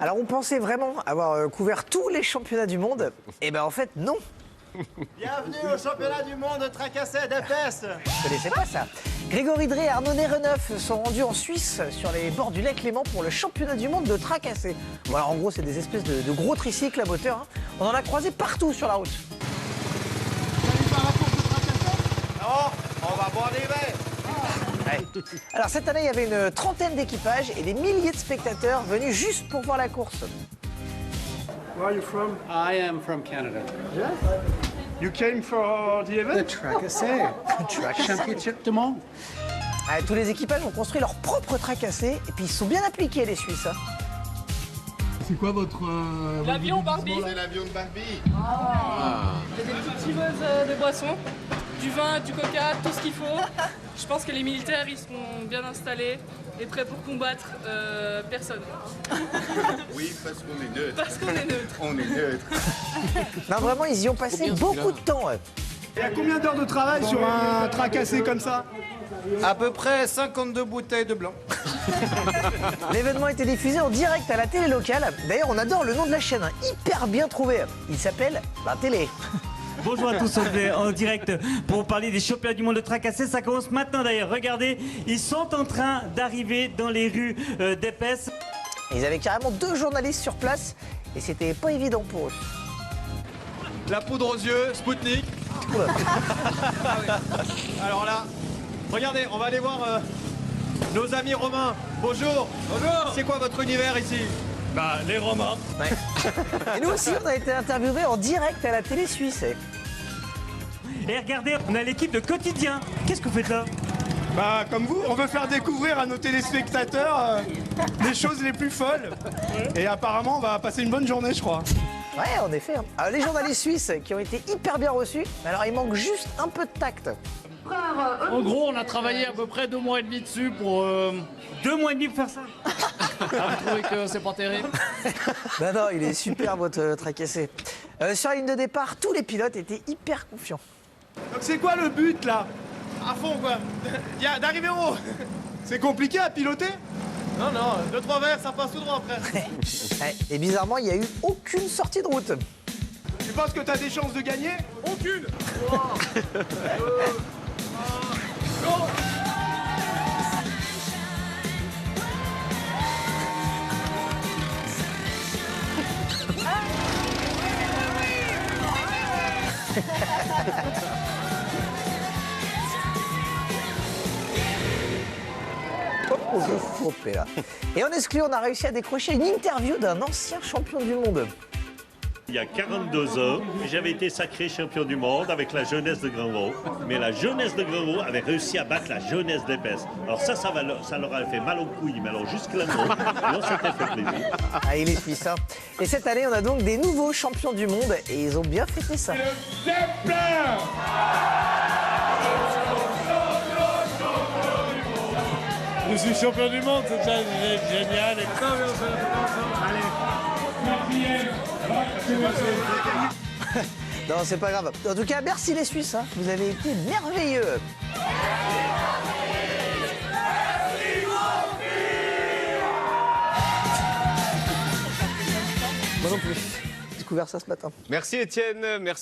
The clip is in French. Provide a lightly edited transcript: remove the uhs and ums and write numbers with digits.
Alors on pensait vraiment avoir couvert tous les championnats du monde. Et ben en fait non. Bienvenue au championnat du monde de tracassé d'épaisse. Vous connaissez pas ça? Grégory Drey et Arnaud Nereneuf sont rendus en Suisse sur les bords du lac Léman pour le championnat du monde de tracassé. Voilà, en gros c'est des espèces de gros tricycles à moteur. Hein. On en a croisé partout sur la route. Non, on va boire des verres. Ouais. Alors cette année il y avait une trentaine d'équipages et des milliers de spectateurs venus juste pour voir la course. Where are you from? I am from Canada. You came for the The event? Tracassé. Championship du monde. Ah, tous les équipages ont construit leur propre tracassé et puis ils sont bien appliqués les Suisses. Hein. C'est quoi votre... L'avion Barbie. C'est l'avion de Barbie. Il y a des petites tiveuses de boissons, du vin, du coca, tout ce qu'il faut. Je pense que les militaires, ils seront bien installés et prêts pour combattre personne. Oui, parce qu'on est neutre. Parce qu'on est neutre. On est neutre. Non vraiment ils y ont passé beaucoup de temps. Ouais. Il y a combien d'heures de travail sur un tracassé comme ça? À peu près 52 bouteilles de blanc. L'événement a été diffusé en direct à la télé locale. D'ailleurs, on adore le nom de la chaîne, hein, hyper bien trouvé. Il s'appelle La Télé. Bonjour à tous, on est en direct pour parler des championnats du monde de tracassé. Ça commence maintenant d'ailleurs. Regardez, ils sont en train d'arriver dans les rues d'Épaisse. Ils avaient carrément 2 journalistes sur place et c'était pas évident pour eux. La poudre aux yeux, Spoutnik. Alors là, regardez, on va aller voir nos amis romains. Bonjour. Bonjour. C'est quoi votre univers ici? Bah, les Romains. Ouais. Et nous aussi, on a été interviewés en direct à la télé suisse. Et regardez, on a l'équipe de Quotidien. Qu'est-ce que vous faites là? Bah comme vous, on veut faire découvrir à nos téléspectateurs les choses les plus folles. Et apparemment, on va passer une bonne journée, je crois. Ouais, en effet. Hein. Alors, les journalistes suisses qui ont été hyper bien reçus, mais alors il manque juste un peu de tact. En gros, on a travaillé à peu près 2 mois et demi dessus pour 2 mois et demi pour faire ça. trouver que c'est pas terrible. Non, il est super votre tracassé. Sur la ligne de départ, tous les pilotes étaient hyper confiants. Donc c'est quoi le but là? À fond quoi. D'arriver en haut. C'est compliqué à piloter? Non, non, 2-3 verres, ça passe tout droit après. Ouais, et bizarrement, il n'y a eu aucune sortie de route. Tu penses que t'as des chances de gagner? Aucune. Là. Et en exclu, on a réussi à décrocher une interview d'un ancien champion du monde. Il y a 42 ans, j'avais été sacré champion du monde avec la jeunesse de Grand-Rau. Mais la jeunesse de Grand-Rau avait réussi à battre la jeunesse d'Épaisse. Alors ça leur a fait mal aux couilles. Mais alors jusque-là, non, on s'était fait plaisir. Ah, il est suisse, hein. Et cette année, on a donc des nouveaux champions du monde et ils ont bien fêté ça. Je suis champion du monde, c'est ça, génial. Non, c'est pas grave. En tout cas, merci les Suisses, hein. Vous avez été merveilleux. Moi non plus. J'ai découvert ça ce matin. Merci Étienne, merci.